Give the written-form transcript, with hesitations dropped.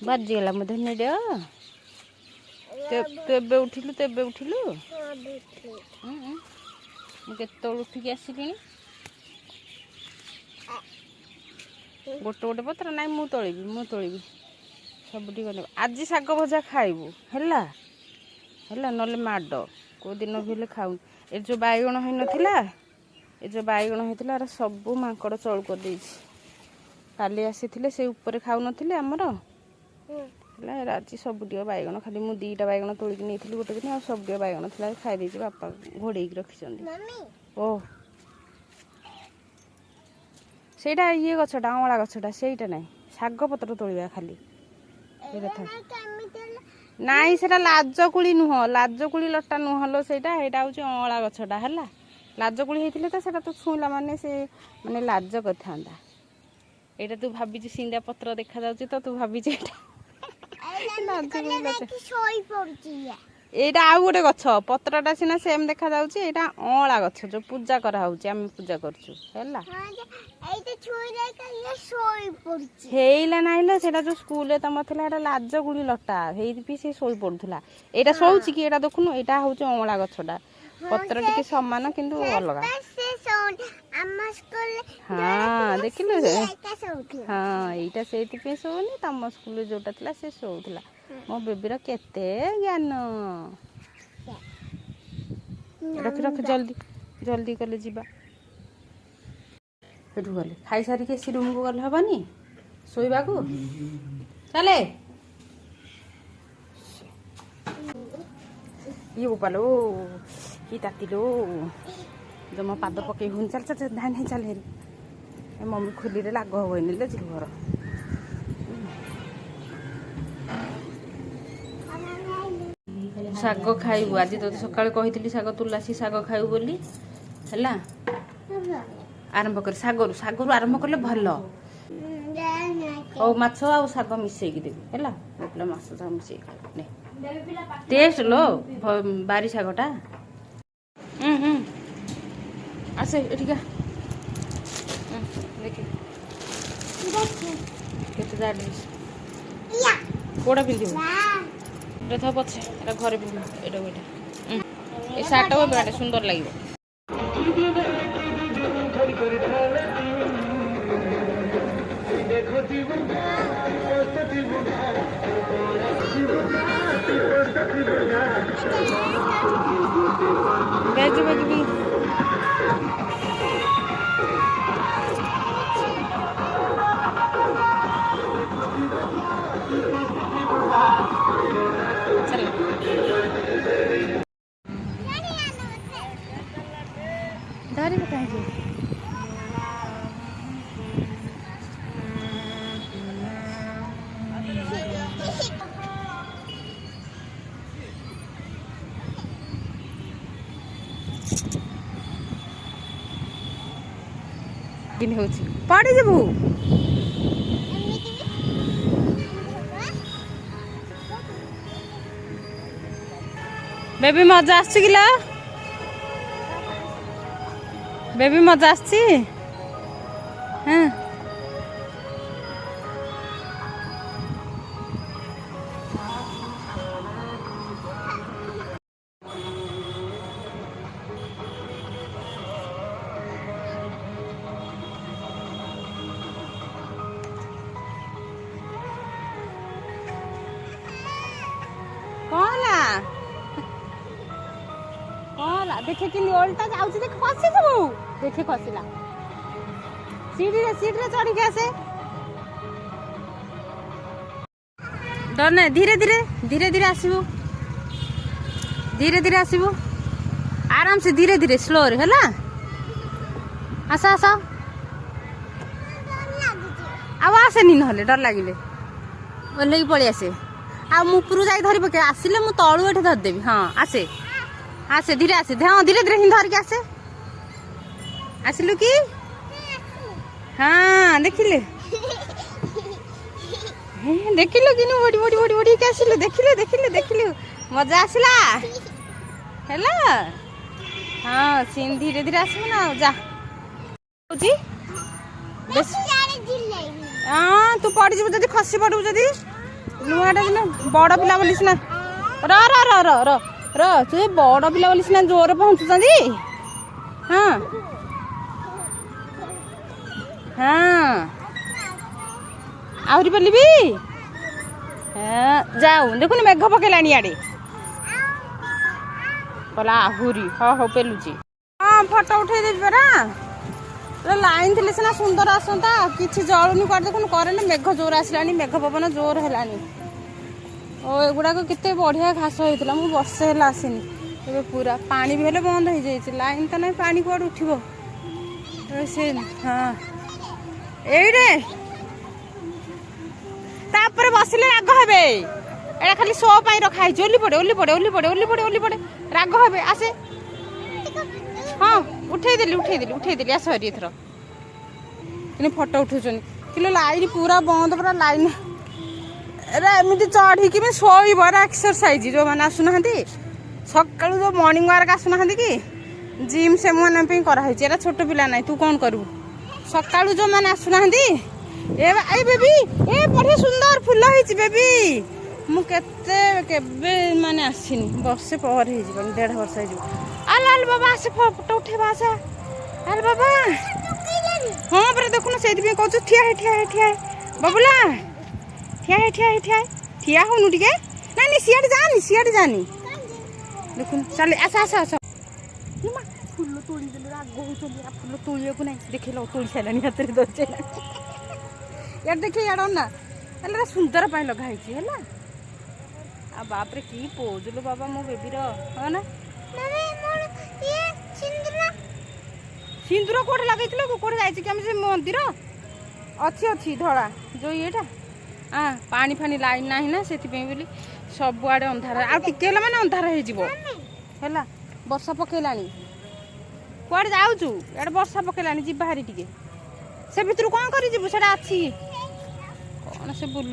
बाजीगला मो धनी डे तेबे उठिलु केत उठिक आसिली गोटे गोटे पत्र ना मु तोलिबी सबुटी गले आज शाग भजा खाइबू हैला नले माड को दिन भी खाऊ ए जो बैगण हो नथिला ए जो बैगण होइतिला सब माकड़ चौल कर देइछि काली आसीथिले से ऊपर खाऊ नथिले हमर हैला आज सबुटी बैगण खाली मु दीटा बैगण तोलिक नेथिली गोटे दिन आ सबुटी बैगण थिला खाइ देइछि बापा घोड़ेक रखिछन्ती ओ सेटा ये गछटा अमला गछटा सेटा नै शाग पत्र तोलिबा खाली नाई सेटा लाजकुली नुह लाजकुली लटा नुहलो सेटा हेटा होची अमला गछटा हैला लाजकुली हेतिले त सेटा तो छुइला माने से माने लाज कथांदा एटा तू भाबी जे सिंदा पत्र देखा जाउची तो तू भाबी जे लाजकुली गछ सोई पड़ची एटा आ गोटे गछ पत्रटा सिना सेम देखा जाउची एटा अमला गछ जो पूजा करा होची हम पूजा करछु हैला एटा छुई रे का सोई पड़ची हेइला नाइलो सेटा जो स्कूल रे तम थला एटा लाजकुली लटा हेइ पी से सोई पड़थुला एटा सोउची कि एटा देखुनु एटा होची अमला गछटा पत्र टिके समान किंतु अलगा अम्मा स्कूल हां देखिलो हां एटा सेति पे सोनी तम स्कूल जोटा थला से सोउथला मो बेबी रा केते ज्ञान रख रख जल्दी जल्दी कले जीवा हेठू गले खाई सारी के सी रूम को गल हबनी सोइबा को चले ये उपालो की तातिलो जमा पाद पके हुन चल चल धान चल हेरी मम्मी खुली रे लाग होइनी ले जी घर शाग खाइबू आज तो सकाळ कहितली शाग तुलासी शाग खाइबू बोली हैला आरंभ कर सागरु आरंभ करले भलो ओ माछ आ शाग मिसई की देबी हैला बोले माछ शाग मिसई खा ने टेस्ट लो बारी शागटा आसे एठिका देखि केते जालिस या कोडा पिंदिबो देखा पछे एटा घरे पिंदिबो एटा बेटा ए साटा वो बेटा सुंदर लागिबो बेजू बेजू दारी बताइए दिन होची पड़ी जबू बेबी मजा आछी किला बेबी मजा आछी हां देखे कि ओल्टा जाउची देख खसी सब देखे खसिला सीढ़ी रे चढ़ी के आसे डर नहीं धीरे धीरे आसीबू धीरे धीरे आसीबू आराम से धीरे धीरे स्लो रे हैला आसा आसा आवाज नहीं नहले डर लागिले बोले की पळी आसे आ मुपुरु जाई धरि पके आसिले मु तळु एठे धर देबी हां आसे आसे धीरे आसे हाँ धीरे धीरे हिं धर के आसे आसिलु की हाँ देखिले देखिलु कि बड़ी बड़ी बड़ी बड़ी के आसिलु देखिलु मजा आसिला हैला हाँ सीन धीरे धीरे आसबु ना जा जी हाँ तू पड़ जब जदी खसी पड़ू जदी ନୂଆଟା ଦିନ ବଡ଼ ପିଲା ବୋଲି ସିନା ର ର ର ର ର ର ତୁ ବଡ଼ ପିଲା ବୋଲି ସିନା ଜୋରରେ ପହଞ୍ଚୁଛନ୍ତି। ହଁ ହଁ ଆହୁରି ପେଲିବି। ହଁ ଯାଉ ଦେଖୁନି ମେଘ ପକେଇଲାଣି ଇଆଡ଼େ କହିଲା ଆହୁରି। ହଁ ହଉ ପେଲୁଛି। ହଁ ଫଟୋ ଉଠେଇ ଦେବି ପରା। ଲାଇନ୍ ଥିଲେ ସିନା ସୁନ୍ଦର ଆସନ୍ତା କିଛି ଜଳୁନି କୁଆଡ଼େ ଦେଖୁନୁ କରେଣ୍ଟ। ମେଘ ଜୋର ଆସିଲାଣି ମେଘ ପବନ ଜୋର ହେଲାଣି। ଓ ଏଗୁଡ଼ାକ କେତେ ବଢ଼ିଆ ଘାସ ହେଇଥିଲା ମୁଁ ବର୍ଷେ ହେଲା ଆସିନି। ଏବେ ପୁରା ପାଣି ବି ହେଲେ ବନ୍ଦ ହେଇଯାଇଛି। ଲାଇନ୍ ତ ନାହିଁ ପାଣି କୁଆଡ଼ୁ ଉଠିବ ସେ। ହଁ ଏଇରେ ତାପରେ ବସିଲେ ରାଗ ହେବେ। ଏଇଟା ଖାଲି ଶୋ ପାଇଁ ରଖା ହେଇଛି। ଓଲି ପଡ଼େ ଓଲି ପଡ଼େ ଓଲି ପଡ଼େ ଓଲି ପଡ଼େ ଓଲି ପଡ଼େ ରାଗ ହେବେ। ଆସେ ହଁ ଉଠେଇଦେଲି ଆସ ହେରି ଏଥର କିନ୍ତୁ ଫଟୋ ଉଠଉଛନ୍ତି। କିନ୍ତୁ ଲାଇନ୍ ପୁରା ବନ୍ଦ ପୁରା ଲାଇନ୍। ଏରା ଏମିତି ଚଢ଼ିକି ବି ଶୋଇବ। ଏରା ଏକ୍ସରସାଇଜ ଯେଉଁମାନେ ଆସୁନାହାନ୍ତି ସକାଳୁ ଯେଉଁ ମର୍ଣ୍ଣିଂ ୱାର୍କ ଆସୁନାହାନ୍ତି କି ଜିମ୍ ସେମାନଙ୍କ ପାଇଁ କରାହେଇଛି। ଏରା ଛୋଟ ପିଲା ନାହିଁ ତୁ କ'ଣ କରିବୁ ସକାଳୁ ଯେଉଁମାନେ ଆସୁନାହାନ୍ତି। ଏ ବେବି ଏ ବଢ଼ିଆ ସୁନ୍ଦର ଫୁଲ ହେଇଛି ବେବି। ମୁଁ କେବେ ମାନେ ଆସିନି ବର୍ଷେ ପରେ ହେଇଯିବନି 1.5 ବର୍ଷ ହେଇଯିବ। ଆଲ ବାବା ଆସେ ଫଟୋ ଉଠେଇବା ଆସ ଆଲ ବାବା। ହଁ ପରା ଦେଖୁନ ସେଇଥିପାଇଁ କହୁଛୁ ଠିଆ ହେ ବାବୁଲା ଠିଆ ହଉନୁ ଟିକେ। ନାଇଁ ସିଆଡ଼େ ଯାନି ଦେଖୁନୁ ଚାଲେ ଆସ ଫୁଲ ତୋଳିଦେଲୁ ରାଗ ହଉଛନ୍ତି। ଫୁଲ ତୋଳିବାକୁ ନାହିଁ ଦେଖିଲ ତୋଳି ସାରିଲାଣି ହାତରେ ଧରିଛି। ଇଆଡ଼େ ଦେଖେ ଇଆଡ଼େ ନା ହେଲେ ସୁନ୍ଦର ପାଇଁ ଲଗା ହେଇଛି ହେଲା। ଆଉ ବାପରେ କି ପୋଜଲୁ ବାବା ମୋ ବେବିର। ହଁ ନା ସିନ୍ଦୁର କୋଉଠି ଲଗେଇଥିଲ କୋଉଠି ଯାଇଛି କି? ଆମେ ସେ ମନ୍ଦିର ଅଛି ଧଳା ଯୋଉ ଇଏଟା ପାଣି ଫାଣି ଲାଇନ୍ ନାହିଁ ନା ସେଥିପାଇଁ ବୋଲି ସବୁଆଡ଼େ ଅନ୍ଧାର। ଆଉ ଟିକେ ହେଲା ମାନେ ଅନ୍ଧାର ହେଇଯିବ ହେଲା। ବର୍ଷା ପକେଇଲାଣି କୁଆଡ଼େ ଯାଉଛୁ? ଇଆଡ଼େ ବର୍ଷା ପକେଇଲାଣି ଯିବା ହାରି ଟିକେ। ସେ ଭିତରୁ କ'ଣ କରି ଯିବୁ ସେଟା ଅଛି କ'ଣ ସେ ବୁଲୁ।